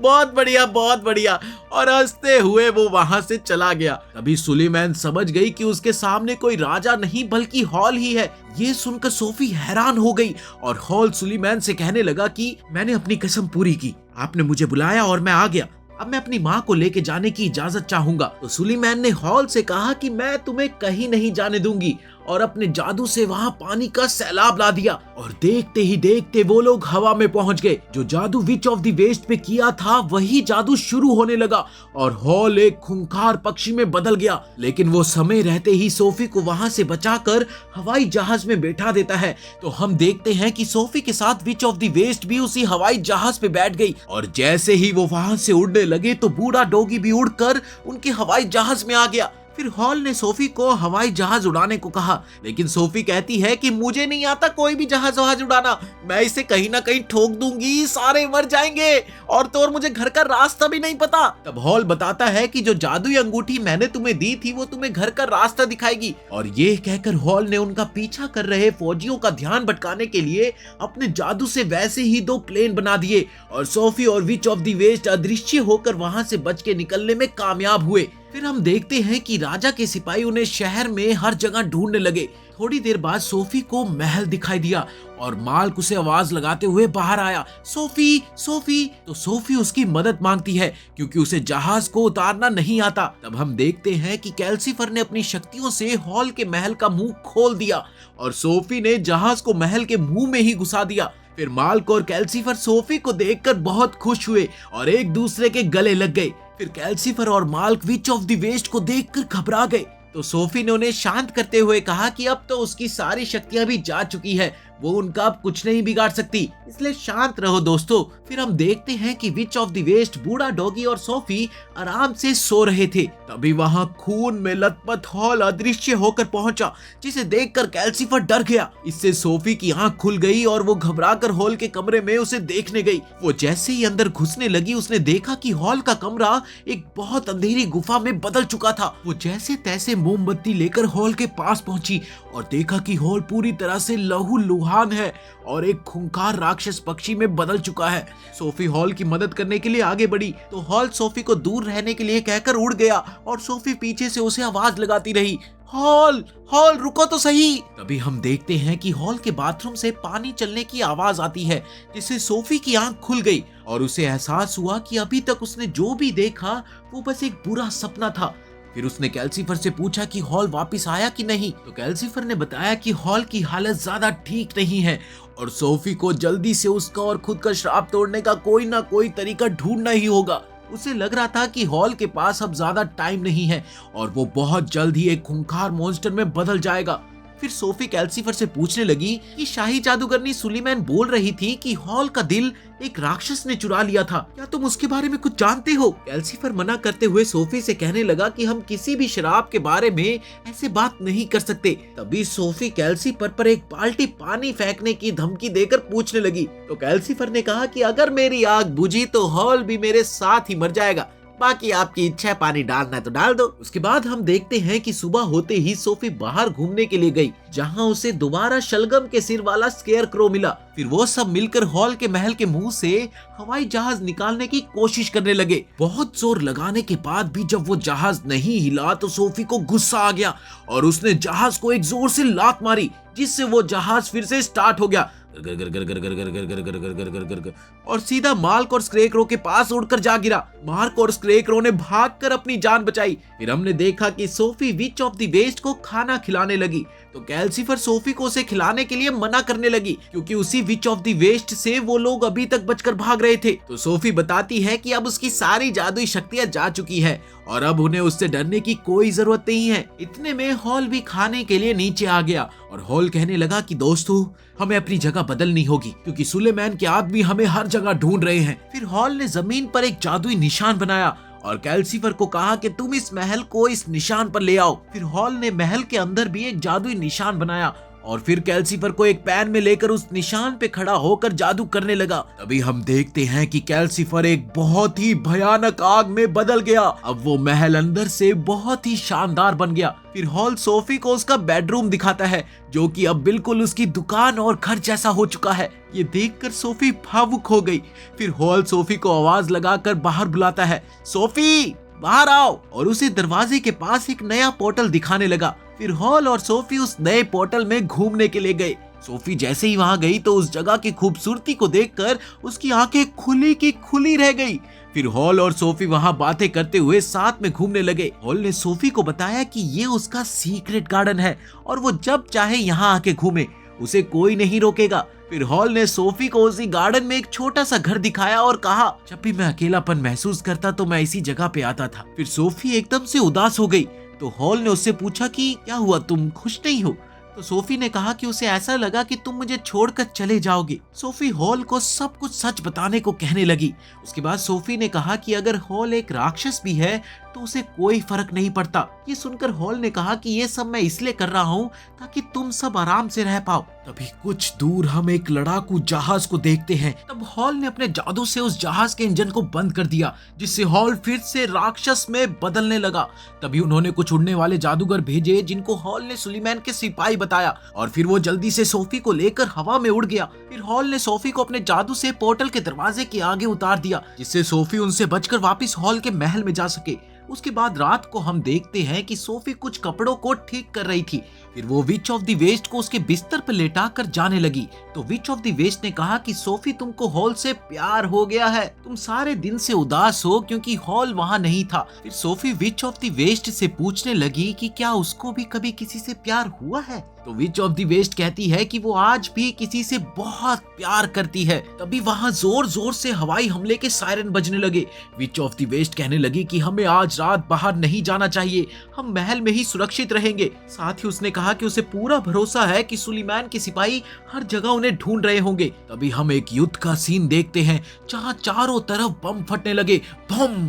बहुत बढ़िया, बहुत बढ़िया। और हंसते हुए वो वहां से चला गया। तभी सुलीमान समझ गई कि उसके सामने कोई राजा नहीं बल्कि हॉल ही है। ये सुनकर सोफी हैरान हो गई और हॉल सुलीमान से कहने लगा कि मैंने अपनी कसम पूरी की, आपने मुझे बुलाया और मैं आ गया। अब मैं अपनी माँ को लेके जाने की इजाजत चाहूंगा। तो सुलीमान ने हॉल से कहा कि मैं तुम्हें कहीं नहीं जाने दूंगी और अपने जादू से वहां पानी का सैलाब ला दिया और देखते ही देखते वो लोग हवा में पहुंच गए। जो जादू विच ऑफ द वेस्ट पे किया था वही जादू शुरू होने लगा और हॉल एक खूंखार पक्षी में बदल गया। लेकिन वो समय रहते ही सोफी को वहां से बचाकर हवाई जहाज में बैठा देता है। तो हम देखते हैं कि सोफी के साथ विच ऑफ द वेस्ट भी उसी हवाई जहाज पे बैठ गई और जैसे ही वो वहां से उड़ने लगे तो बूढ़ा डॉगी भी उड़कर उनके हवाई जहाज में आ गया। फिर हॉल ने सोफी को हवाई जहाज उड़ाने को कहा, लेकिन सोफी कहती है कि मुझे नहीं आता कोई भी जहाज उड़ाना, मैं इसे कहीं ना कहीं ठोक दूंगी, सारे मर जाएंगे और तो और मुझे घर का रास्ता भी नहीं पता। तब हॉल बताता है कि जो जादुई अंगूठी मैंने तुम्हें दी थी वो तुम्हें घर का रास्ता दिखाएगी। और ये कहकर हॉल ने उनका पीछा कर रहे फौजियों का ध्यान भटकाने के लिए अपने जादू से वैसे ही 2 प्लेन बना दिए और सोफी और विच ऑफ द वेस्ट अदृश्य होकर वहां से बच के निकलने में कामयाब हुए। फिर हम देखते हैं कि राजा के सिपाही उन्हें शहर में हर जगह ढूंढने लगे। थोड़ी देर बाद सोफी को महल दिखाई दिया और माल्क उसे आवाज लगाते हुए बाहर आया, सोफी, सोफी। तो सोफी उसकी मदद मांगती है क्योंकि उसे जहाज को उतारना नहीं आता। तब हम देखते हैं कि कैल्सीफर ने अपनी शक्तियों से हॉल के महल का मुंह खोल दिया और सोफी ने जहाज को महल के मुंह में ही घुसा दिया। फिर माल्क और कैल्सीफर सोफी को देखकर बहुत खुश हुए और एक दूसरे के गले लग गए। फिर कैल्सीफर और माल्क विच ऑफ द वेस्ट को देखकर घबरा गए। तो सोफी ने उन्हें शांत करते हुए कहा कि अब तो उसकी सारी शक्तियां भी जा चुकी है, वो उनका अब कुछ नहीं बिगाड़ सकती, इसलिए शांत रहो दोस्तों। फिर हम देखते हैं कि विच ऑफ द वेस्ट, बूढ़ा डॉगी और सोफी आराम से सो रहे थे। तभी वहां खून में लथपथ हॉल अदृश्य होकर पहुंचा, जिसे देखकर कैल्सीफर डर गया। इससे सोफी की आंख खुल गई और वो घबराकर हॉल के कमरे में उसे देखने गई। वो जैसे ही अंदर घुसने लगी उसने देखा कि हॉल का कमरा एक बहुत अंधेरी गुफा में बदल चुका था। वो जैसे तैसे मोमबत्ती लेकर हॉल के पास पहुंची और देखा कि हॉल पूरी तरह से लहूलुहान है और एक खूंखार राक्षस पक्षी में बदल चुका है। सोफी हॉल की मदद करने के लिए आगे बढ़ी तो हॉल सोफी को दूर रहने के लिए कहकर उड़ गया और सोफी पीछे से उसे आवाज लगाती रही, हॉल हॉल रुको तो सही। तभी हम देखते हैं कि हॉल के बाथरूम से पानी चलने की आवाज आती है, जिससे सोफी की आंख खुल गई और उसे एहसास हुआ कि अभी तक उसने जो भी देखा वो बस एक बुरा सपना था। फिर उसने कैल्सीफर से पूछा कि हॉल वापस आया कि नहीं, तो कैल्सीफर ने बताया कि हॉल की हालत ज्यादा ठीक नहीं है और सोफी को जल्दी से उसका और खुद का श्राप तोड़ने का कोई ना कोई तरीका ढूंढना ही होगा। उसे लग रहा था कि हॉल के पास अब ज्यादा टाइम नहीं है और वो बहुत जल्द ही एक खूंखार मॉन्स्टर में बदल जाएगा। फिर सोफी कैल्सीफर से पूछने लगी कि शाही जादूगरनी सुलीमैन बोल रही थी कि हॉल का दिल एक राक्षस ने चुरा लिया था, क्या तुम उसके बारे में कुछ जानते हो? कैल्सीफर मना करते हुए सोफी से कहने लगा कि हम किसी भी शराब के बारे में ऐसे बात नहीं कर सकते। तभी सोफी कैल्सीफर पर एक बाल्टी पानी फेंकने की धमकी देकर पूछने लगी, तो कैल्सीफर ने कहा कि अगर मेरी आग बुझी तो हॉल भी मेरे साथ ही मर जाएगा, बाकी आपकी इच्छा है, पानी डालना है तो डाल दो। उसके बाद हम देखते हैं कि सुबह होते ही सोफी बाहर घूमने के लिए गई, जहां उसे दोबारा शलगम के सिर वाला स्केयर क्रो मिला। फिर वो सब मिलकर हॉल के महल के मुंह से हवाई जहाज निकालने की कोशिश करने लगे। बहुत जोर लगाने के बाद भी जब वो जहाज नहीं हिला तो सोफी को गुस्सा आ गया और उसने जहाज को एक जोर से लात मारी, जिससे वो जहाज फिर से स्टार्ट हो गया और सीधा मार्क और स्क्रेकरो के पास उड़कर जा गिरा। मार्क और स्क्रेकरो ने भागकर अपनी जान बचाई। फिर हमने देखा कि Sophie witch of the west को खाना खिलाने लगी, तो कैल्सीफर सोफी को उसे खिलाने के लिए मना करने लगी, क्योंकि उसी विच ऑफ द वेस्ट से वो लोग अभी तक बचकर भाग रहे थे। तो सोफी बताती है कि अब उसकी सारी जादुई शक्तियां जा चुकी है और अब उन्हें उससे डरने की कोई जरूरत नहीं है। इतने में हॉल भी खाने के लिए नीचे आ गया और हॉल कहने लगा कि दोस्तों, हमें अपनी जगह बदलनी होगी क्योंकि सुलेमान के आदमी हमें हर जगह ढूंढ रहे हैं। फिर हॉल ने जमीन पर एक जादुई निशान बनाया और कैल्सीफर को कहा कि तुम इस महल को इस निशान पर ले आओ। फिर हॉल ने महल के अंदर भी एक जादुई निशान बनाया और फिर कैल्सीफर को एक पैन में लेकर उस निशान पे खड़ा होकर जादू करने लगा। तभी हम देखते हैं कि कैल्सीफर एक बहुत ही भयानक आग में बदल गया। अब वो महल अंदर से बहुत ही शानदार बन गया। फिर हॉल सोफी को उसका बेडरूम दिखाता है, जो कि अब बिल्कुल उसकी दुकान और घर जैसा हो चुका है। ये देखकर सोफी भावुक हो गई। फिर हॉल सोफी को आवाज लगाकर बाहर बुलाता है, सोफी बाहर आओ, और उसे दरवाजे के पास एक नया पोर्टल दिखाने लगा। फिर हॉल और सोफी उस नए पोर्टल में घूमने के लिए गए। सोफी जैसे ही वहां गई तो उस जगह की खूबसूरती को देखकर उसकी आंखें खुली की खुली रह गई। फिर हॉल और सोफी वहां बातें करते हुए साथ में घूमने लगे। हॉल ने सोफी को बताया कि ये उसका सीक्रेट गार्डन है और वो जब चाहे यहाँ आके घूमे, उसे कोई नहीं रोकेगा। फिर हॉल ने सोफी को उसी गार्डन में एक छोटा सा घर दिखाया और कहा, जब भी मैं अकेलापन महसूस करता तो मैं इसी जगह पे आता था। फिर सोफी एकदम से उदास हो गई, तो हॉल ने उससे पूछा कि क्या हुआ, तुम खुश नहीं हो? तो सोफी ने कहा कि उसे ऐसा लगा कि तुम मुझे छोड़कर चले जाओगे। सोफी हॉल को सब कुछ सच बताने को कहने लगी। उसके बाद सोफी ने कहा कि अगर हॉल एक राक्षस भी है तो उसे कोई फर्क नहीं पड़ता। ये सुनकर हॉल ने कहा कि ये सब मैं इसलिए कर रहा हूँ ताकि तुम सब आराम से रह पाओ। तभी कुछ दूर हम एक लड़ाकू जहाज को देखते हैं। तब हॉल ने अपने जादू से उस जहाज के इंजन को बंद कर दिया, जिससे हॉल फिर से राक्षस में बदलने लगा। तभी उन्होंने कुछ उड़ने वाले जादूगर भेजे, जिनको हॉल ने सुलीमान के सिपाही बताया और फिर वो जल्दी से सोफी को लेकर हवा में उड़ गया। फिर हॉल ने सोफी को अपने जादू से पोर्टल के दरवाजे के आगे उतार दिया, जिससे सोफी उनसे बचकर वापस हॉल के महल में जा सके। उसके बाद रात को हम देखते हैं कि सोफी कुछ कपड़ों को ठीक कर रही थी। फिर वो विच ऑफ द वेस्ट को उसके बिस्तर पर लेटाकर जाने लगी। तो विच ऑफ द वेस्ट ने कहा कि सोफी, तुमको हॉल से प्यार हो गया है, तुम सारे दिन से उदास हो क्योंकि हॉल वहाँ नहीं था। फिर Sophie witch of the west से पूछने लगी कि क्या उसको भी कभी किसी से प्यार हुआ है। तो विच ऑफ द वेस्ट कहती है कि वो आज भी किसी से बहुत प्यार करती है। तभी वहाँ जोर जोर से हवाई हमले के सायरन बजने लगे। विच ऑफ द वेस्ट कहने लगी कि हमें आज रात बाहर नहीं जाना चाहिए, हम महल में ही सुरक्षित रहेंगे। साथ ही उसने कहा कि उसे पूरा भरोसा है कि सुलीमान के सिपाही हर जगह उन्हें ढूंढ रहे होंगे। तभी हम एक युद्ध का सीन देखते हैं, जहाँ चारों तरफ बम फटने लगे, बम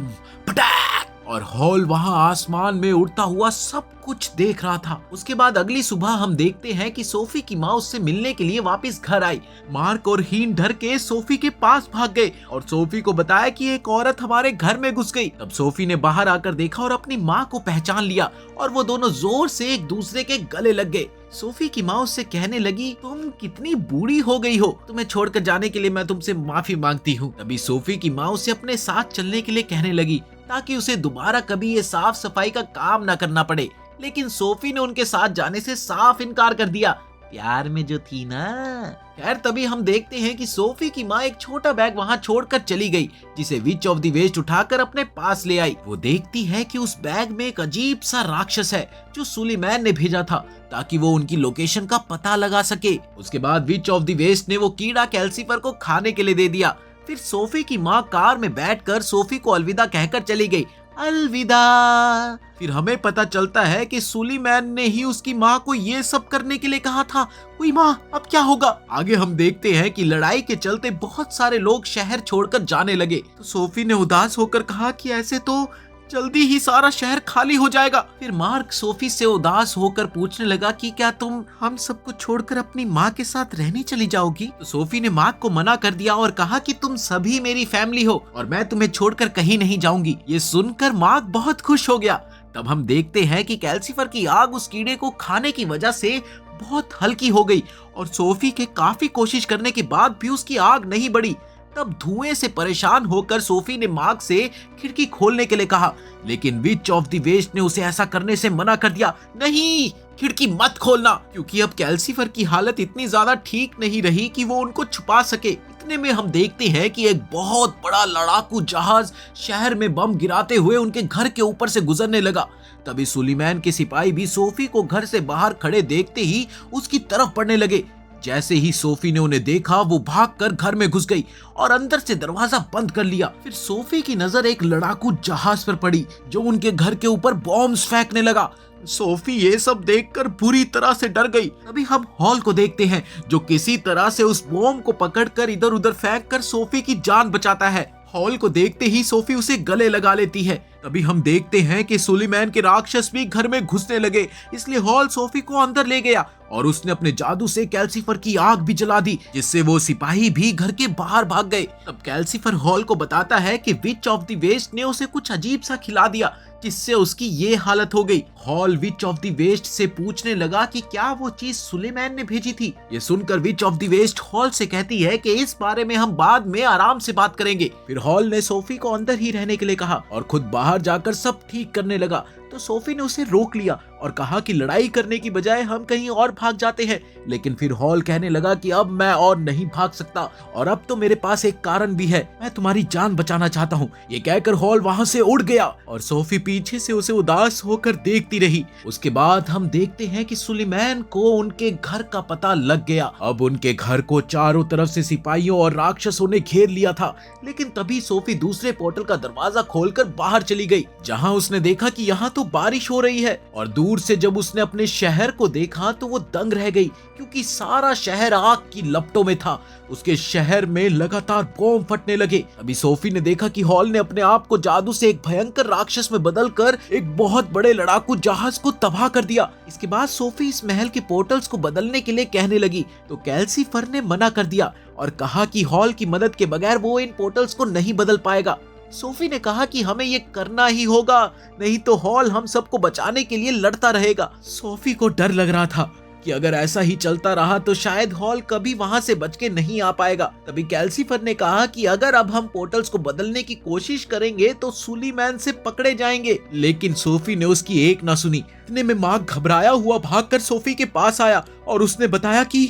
फटाक, और हॉल वहां आसमान में उड़ता हुआ सब कुछ देख रहा था। उसके बाद अगली सुबह हम देखते हैं कि सोफी की माँ उससे मिलने के लिए वापस घर आई। मार्क और हीन डर के सोफी के पास भाग गए और सोफी को बताया कि एक औरत हमारे घर में घुस गई। तब सोफी ने बाहर आकर देखा और अपनी माँ को पहचान लिया और वो दोनों जोर से एक दूसरे के गले लग गए। सोफी की माँ उससे कहने लगी, तुम कितनी बूढ़ी हो गई हो, तुम्हें छोड़कर जाने के लिए मैं तुमसे माफी मांगती हूँ। तभी सोफी की माँ उसे अपने साथ चलने के लिए कहने लगी, ताकि उसे दोबारा कभी ये साफ सफाई का काम ना करना पड़े। लेकिन सोफी ने उनके साथ जाने से साफ इनकार कर दिया, प्यार में जो थी ना। खैर तभी हम देखते हैं कि सोफी की माँ एक छोटा बैग वहाँ छोड़कर चली गई, जिसे विच ऑफ द वेस्ट उठाकर अपने पास ले आई। वो देखती है कि उस बैग में एक अजीब सा राक्षस है जो सुलीमैन ने भेजा था ताकि वो उनकी लोकेशन का पता लगा सके। उसके बाद विच ऑफ द वेस्ट ने वो कीड़ा कैल्सीफर को खाने के लिए दे दिया। फिर सोफी की माँ कार में बैठकर सोफी को अलविदा कहकर चली गई, अलविदा। फिर हमें पता चलता है कि सुलीमैन ने ही उसकी माँ को ये सब करने के लिए कहा था। कोई माँ, अब क्या होगा? आगे हम देखते हैं कि लड़ाई के चलते बहुत सारे लोग शहर छोड़कर जाने लगे। तो सोफी ने उदास होकर कहा कि ऐसे तो जल्दी ही सारा शहर खाली हो जाएगा। फिर मार्क सोफी से उदास होकर पूछने लगा कि क्या तुम हम सबको छोड़कर अपनी माँ के साथ रहने चली जाओगी? तो सोफी ने मार्क को मना कर दिया और कहा कि तुम सभी मेरी फैमिली हो और मैं तुम्हें छोड़कर कहीं नहीं जाऊंगी। ये सुनकर मार्क बहुत खुश हो गया। तब हम देखते हैं कि कैल्सीफर की आग उस कीड़े को खाने की वजह से बहुत हल्की हो गई और सोफी के काफी कोशिश करने के बाद भी उसकी आग नहीं बढ़ी। तब धुएं से परेशान होकर सोफी ने मार्क से खिड़की खोलने के लिए कहा, लेकिन विच ऑफ द वेस्ट ने उसे ऐसा करने से मना कर दिया। नहीं, खिड़की मत खोलना, क्योंकि अब कैल्सीफर की हालत इतनी ज्यादा ठीक नहीं रही कि वो उनको छुपा सके। इतने में हम देखते हैं कि एक बहुत बड़ा लड़ाकू जहाज शहर में बम गिराते हुए उनके घर के ऊपर से गुजरने लगा। तभी सुलीमैन के सिपाही भी सोफी को घर से बाहर खड़े देखते ही उसकी तरफ बढ़ने लगे। जैसे ही सोफी ने उन्हें देखा, वो भागकर घर में घुस गई और अंदर से दरवाजा बंद कर लिया। फिर सोफी की नजर एक लड़ाकू जहाज पर पड़ी जो उनके घर के ऊपर बॉम्ब्स फेंकने लगा। सोफी ये सब देखकर बुरी तरह से डर गई। तभी हम हॉल को देखते हैं जो किसी तरह से उस बॉम्ब को पकड़कर इधर उधर फेंककर सोफी की जान बचाता है। हॉल को देखते ही सोफी उसे गले लगा लेती है। तभी हम देखते हैं कि सुलीमैन के राक्षस भी घर में घुसने लगे, इसलिए हॉल सोफी को अंदर ले गया और उसने अपने जादू से कैल्सीफर की आग भी जला दी, जिससे वो सिपाही भी घर के बाहर भाग गए। तब कैल्सीफर हॉल को बताता है कि विच ऑफ द वेस्ट ने उसे कुछ अजीब सा खिला दिया, जिससे उसकी ये हालत हो गई। Howl witch of the west से पूछने लगा कि क्या वो चीज सुलेमैन ने भेजी थी। ये सुनकर witch of the west Howl से कहती है कि इस बारे में हम बाद में आराम से बात करेंगे। फिर हॉल ने सोफी को अंदर ही रहने के लिए कहा और खुद बाहर जाकर सब ठीक करने लगा। तो सोफी ने उसे रोक लिया और कहा कि लड़ाई करने की बजाय हम कहीं और भाग जाते हैं। लेकिन फिर हॉल कहने लगा कि अब मैं और नहीं भाग सकता और अब तो मेरे पास एक कारण भी है, मैं तुम्हारी जान बचाना चाहता हूँ। ये कहकर हॉल वहाँ से उड़ गया और सोफी पीछे से उसे उदास होकर देखती रही। उसके बाद हम देखते हैं कि सुलेमैन को उनके घर का पता लग गया। अब उनके घर को चारों तरफ से सिपाहियों और राक्षसों ने घेर लिया था। लेकिन तभी सोफी दूसरे पोर्टल का दरवाजा खोलकर बाहर चली गई, जहाँ उसने देखा कि यहाँ तो बारिश हो रही है। और दूर से जब उसने अपने शहर को देखा तो वो दंग रह गई, क्योंकि सारा शहर आग की लपटों में था। उसके शहर में लगातार बॉम्ब फटने लगे। अभी सोफी ने देखा कि हॉल ने अपने आप को जादू से एक भयंकर राक्षस में बदलकर एक बहुत बड़े लड़ाकू जहाज को तबाह कर दिया। इसके बाद सोफी इस महल के पोर्टल्स को बदलने के लिए कहने लगी, तो कैल्सीफर ने मना कर दिया और कहा कि हॉल की मदद के बगैर वो इन पोर्टल्स को नहीं बदल पाएगा। सोफी ने कहा कि हमें ये करना ही होगा, नहीं तो हॉल हम सबको बचाने के लिए लड़ता रहेगा। सोफी को डर लग रहा था कि अगर ऐसा ही चलता रहा तो शायद हॉल कभी वहां से बच के नहीं आ पाएगा। तभी कैल्सीफर ने कहा कि अगर अब हम पोर्टल्स को बदलने की कोशिश करेंगे तो सुलीमैन से पकड़े जाएंगे। लेकिन सोफी ने उसकी एक ना सुनी। इतने में मार्क घबराया हुआ भागकर सोफी के पास आया और उसने बताया कि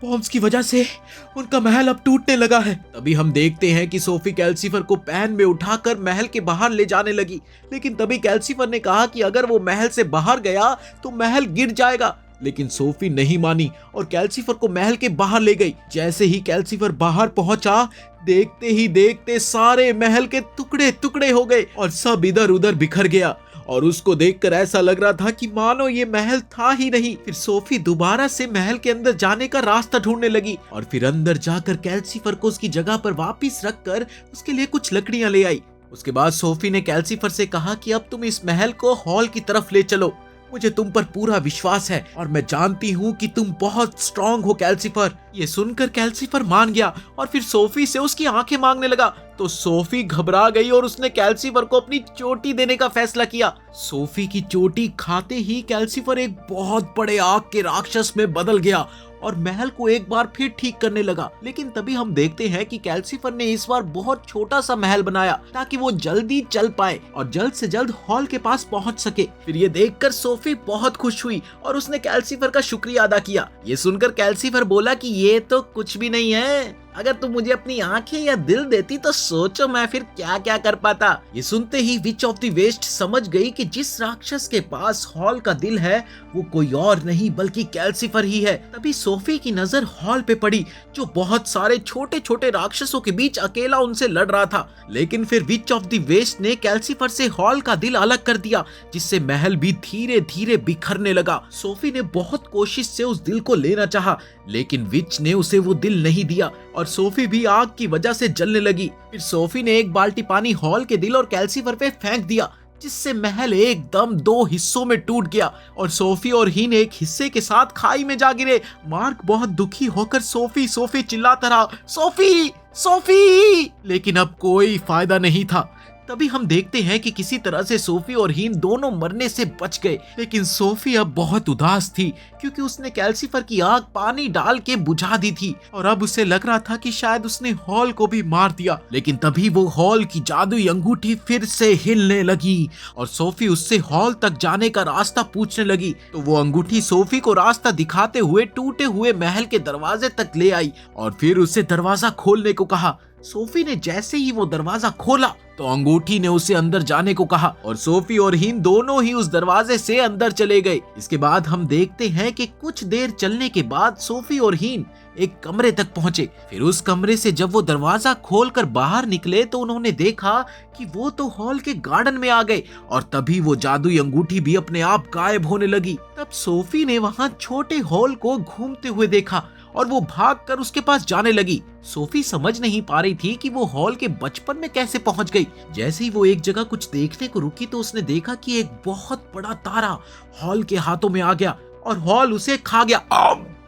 बॉम्ब्स की वजह से उनका महल अब टूटने लगा है। तभी हम देखते हैं कि सोफी कैल्सीफर को पैन में उठाकर महल के बाहर ले जाने लगी। लेकिन तभी कैल्सीफर ने कहा कि अगर वो महल से बाहर गया तो महल गिर जाएगा। लेकिन सोफी नहीं मानी और कैल्सीफर को महल के बाहर ले गई। जैसे ही कैल्सीफर बाहर पहुंचा, देखते ही देखते सारे महल के टुकड़े टुकड़े हो गए और सब इधर उधर बिखर गया और उसको देखकर ऐसा लग रहा था कि मानो ये महल था ही नहीं। फिर सोफी दोबारा से महल के अंदर जाने का रास्ता ढूंढने लगी और फिर अंदर जाकर कैल्सीफर को उसकी जगह पर वापस रखकर उसके लिए कुछ लकड़ियां ले आई। उसके बाद सोफी ने कैल्सीफर से कहा कि अब तुम इस महल को हॉल की तरफ ले चलो, मुझे तुम पर पूरा विश्वास है और मैं जानती हूँ कि तुम बहुत स्ट्रांग हो कैल्सीफर। ये सुनकर कैल्सीफर मान गया और फिर सोफी से उसकी आंखें मांगने लगा। तो सोफी घबरा गई और उसने कैल्सीफर को अपनी चोटी देने का फैसला किया। सोफी की चोटी खाते ही कैल्सीफर एक बहुत बड़े आग के राक्षस में बदल गया और महल को एक बार फिर ठीक करने लगा। लेकिन तभी हम देखते हैं कि कैल्सीफर ने इस बार बहुत छोटा सा महल बनाया ताकि वो जल्दी चल पाए और जल्द से जल्द हॉल के पास पहुंच सके। फिर ये देखकर सोफी बहुत खुश हुई और उसने कैल्सीफर का शुक्रिया अदा किया। ये सुनकर कैल्सीफर बोला कि ये तो कुछ भी नहीं है, अगर तुम मुझे अपनी आंखें या दिल देती तो सोचो मैं फिर क्या क्या कर पाता। ये सुनते ही विच ऑफ द वेस्ट समझ गई कि जिस राक्षस के पास हॉल का दिल है वो कोई और नहीं बल्कि कैल्सीफर ही है। तभी सोफी की नजर हॉल पे पड़ी जो बहुत सारे छोटे छोटे राक्षसों के बीच अकेला उनसे लड़ रहा था। लेकिन फिर विच ऑफ द वेस्ट ने कैल्सीफर से हॉल का दिल अलग कर दिया जिससे महल भी धीरे धीरे बिखरने लगा। सोफी ने बहुत कोशिश से उस दिल को लेना चाहा लेकिन विच ने उसे वो दिल नहीं दिया और सोफी भी आग की वजह से जलने लगी। फिर सोफी ने एक बाल्टी पानी हॉल के दिल और कैल्सीफर पे फेंक दिया जिससे महल एकदम दो हिस्सों में टूट गया और सोफी और हीन एक हिस्से के साथ खाई में जा गिरे। मार्क बहुत दुखी होकर सोफी सोफी चिल्लाता रहा, सोफी सोफी, लेकिन अब कोई फायदा नहीं था। तभी हम देखते हैं कि किसी तरह से सोफी और हीन दोनों मरने से बच गए। लेकिन सोफी अब बहुत उदास थी क्योंकि उसने कैल्सीफर की आग पानी डाल के बुझा दी थी और अब उसे लग रहा था कि शायद उसने हॉल को भी मार दिया। लेकिन तभी वो हॉल की जादुई अंगूठी फिर से हिलने लगी और सोफी उससे हॉल तक जाने का रास्ता पूछने लगी। तो वो अंगूठी सोफी को रास्ता दिखाते हुए टूटे हुए महल के दरवाजे तक ले आई और फिर उसे दरवाजा खोलने को कहा। सोफी ने जैसे ही वो दरवाजा खोला तो अंगूठी ने उसे अंदर जाने को कहा और सोफी और हीन दोनों ही उस दरवाजे से अंदर चले गए। इसके बाद हम देखते हैं कि कुछ देर चलने के बाद सोफी और हीन एक कमरे तक पहुंचे। फिर उस कमरे से जब वो दरवाजा खोलकर बाहर निकले तो उन्होंने देखा कि वो तो हॉल के गार्डन में आ गए और तभी वो जादुई अंगूठी भी अपने आप गायब होने लगी। तब सोफी ने वहां छोटे हॉल को घूमते हुए देखा और वो भागकर उसके पास जाने लगी। सोफी समझ नहीं पा रही थी कि वो हॉल के बचपन में कैसे पहुंच गई। जैसे ही वो एक जगह कुछ देखने को रुकी तो उसने देखा कि एक बहुत बड़ा तारा हॉल के हाथों में आ गया और हॉल उसे खा गया।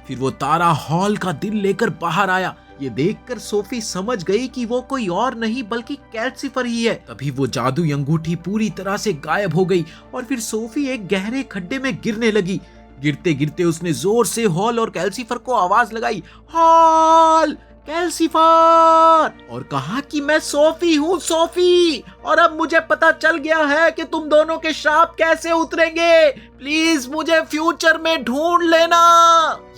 फिर वो तारा हॉल का दिल लेकर बाहर आया। ये देखकर सोफी समझ गई कि वो कोई और नहीं बल्कि कैल्सीफर ही है। तभी वो जादुई अंगूठी पूरी तरह से गायब हो गई और फिर सोफी एक गहरे खड्डे में गिरने लगी। गिरते गिरते उसने जोर से हॉल और कैल्सीफर को आवाज लगाई, हॉल, कैल्सीफर, और कहा कि मैं सोफी हूँ सोफी, और अब मुझे पता चल गया है कि तुम दोनों के श्राप कैसे उतरेंगे। प्लीज मुझे फ्यूचर में ढूंढ लेना।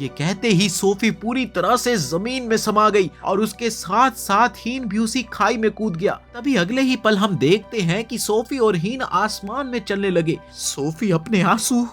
ये कहते ही सोफी पूरी तरह से जमीन में समा गई और उसके साथ साथ हीन भी उसी खाई में कूद गया। तभी अगले ही पल हम देखते हैं कि सोफी और हीन आसमान में चलने लगे। सोफी अपने आंसू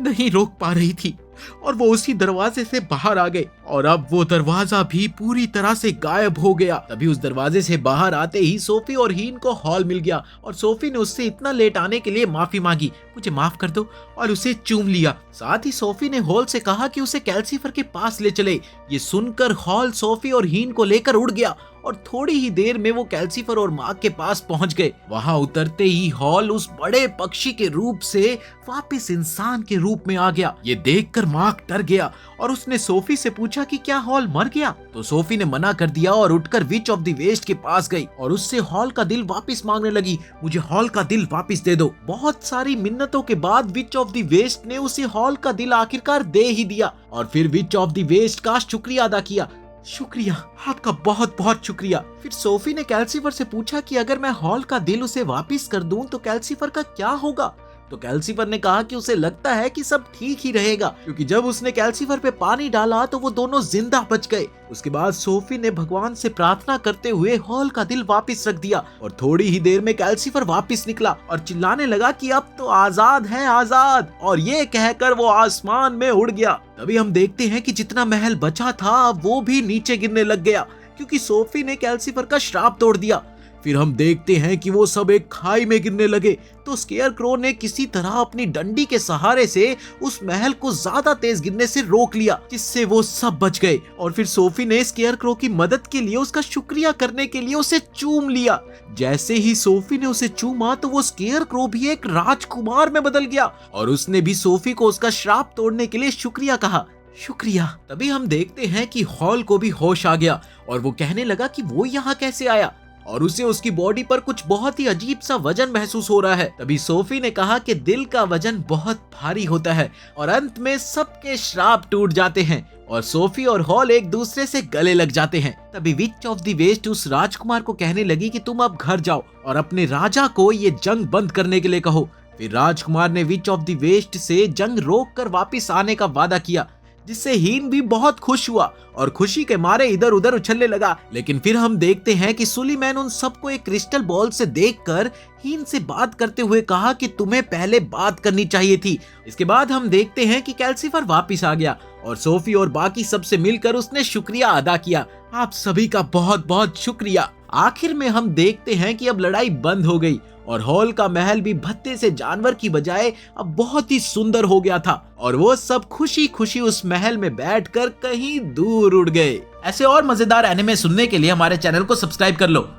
नहीं रोक पा रही थी और वो उसी दरवाजे से बाहर आ गए और अब वो दरवाजा भी पूरी तरह से गायब हो गया। तभी उस दरवाजे से बाहर आते ही सोफी और हीन को हॉल मिल गया और सोफी ने उससे इतना लेट आने के लिए माफी मांगी, मुझे माफ कर दो, और उसे चूम लिया। साथ ही सोफी ने हॉल से कहा कि उसे कैल्सीफर के पास ले चले। ये सुनकर हॉल सोफी और हीन को लेकर उड़ गया और थोड़ी ही देर में वो कैल्सीफर और मार्क के पास पहुंच गए। वहां उतरते ही हॉल उस बड़े पक्षी के रूप से वापस इंसान के रूप में आ गया। ये देखकर मार्क डर गया और उसने सोफी से पूछा कि क्या हॉल मर गया। तो सोफी ने मना कर दिया और उठकर विच ऑफ द वेस्ट के पास गई और उससे हॉल का दिल वापस मांगने लगी, मुझे हॉल का दिल वापस दे दो। बहुत सारी मिन्नतों के बाद विच ऑफ द वेस्ट ने उसे हॉल का दिल आखिरकार दे ही दिया और फिर विच ऑफ द वेस्ट का शुक्रिया अदा किया। शुक्रिया, आपका बहुत बहुत शुक्रिया। फिर सोफी ने कैल्सीफर से पूछा कि अगर मैं हॉल का दिल उसे वापस कर दूं तो कैल्सीफर का क्या होगा। तो कैल्सीफर ने कहा कि उसे लगता है कि सब ठीक ही रहेगा, क्योंकि जब उसने कैल्सीफर पे पानी डाला तो वो दोनों जिंदा बच गए। उसके बाद सोफी ने भगवान से प्रार्थना करते हुए हॉल का दिल वापस रख दिया और थोड़ी ही देर में कैल्सीफर वापस निकला और चिल्लाने लगा कि अब तो आजाद है आजाद, और ये कहकर वो आसमान में उड़ गया। तभी हम देखते हैं कि जितना महल बचा था वो भी नीचे गिरने लग गया क्योंकि सोफी ने कैल्सीफर का श्राप तोड़ दिया। फिर हम देखते हैं कि वो सब एक खाई में गिरने लगे। तो स्केयरक्रो ने किसी तरह अपनी डंडी के सहारे से उस महल को ज्यादा तेज गिरने से रोक लिया, जिससे वो सब बच गए। और फिर सोफी ने स्केयरक्रो की मदद के लिए उसका शुक्रिया करने के लिए उसे चूम लिया। जैसे ही सोफी ने उसे चूमा तो वो स्केयरक्रो भी एक राजकुमार में बदल गया और उसने भी सोफी को उसका श्राप तोड़ने के लिए शुक्रिया कहा, शुक्रिया। तभी हम देखते हैं कि हॉल को भी होश आ गया और वो कहने लगा कि वो यहाँ कैसे आया। और उसे उसकी बॉडी पर कुछ बहुत ही अजीब सा वजन महसूस हो रहा है। तभी सोफी ने कहा कि दिल का वजन बहुत भारी होता है और अंत में सबके श्राप टूट जाते हैं और सोफी और हॉल एक दूसरे से गले लग जाते हैं। तभी विच ऑफ द वेस्ट उस राजकुमार को कहने लगी कि तुम अब घर जाओ और अपने राजा को ये जंग बंद करने के लिए कहो। फिर राजकुमार ने विच ऑफ द वेस्ट से जंग रोक कर वापिस आने का वादा किया, जिससे हीन भी बहुत खुश हुआ और खुशी के मारे इधर उधर उछलने लगा। लेकिन फिर हम देखते हैं कि सुलीमैन उन सबको एक क्रिस्टल बॉल से देखकर हीन से बात करते हुए कहा कि तुम्हें पहले बात करनी चाहिए थी। इसके बाद हम देखते हैं कि कैल्सीफर वापिस आ गया और सोफी और बाकी सबसे मिलकर उसने शुक्रिया अदा किया। आप सभी का बहुत बहुत शुक्रिया। आखिर में हम देखते हैं कि अब लड़ाई बंद हो गई और हॉल का महल भी भत्ते से जानवर की बजाय अब बहुत ही सुंदर हो गया था और वो सब खुशी खुशी उस महल में बैठकर कहीं दूर उड़ गए। ऐसे और मजेदार एनिमे सुनने के लिए हमारे चैनल को सब्सक्राइब कर लो।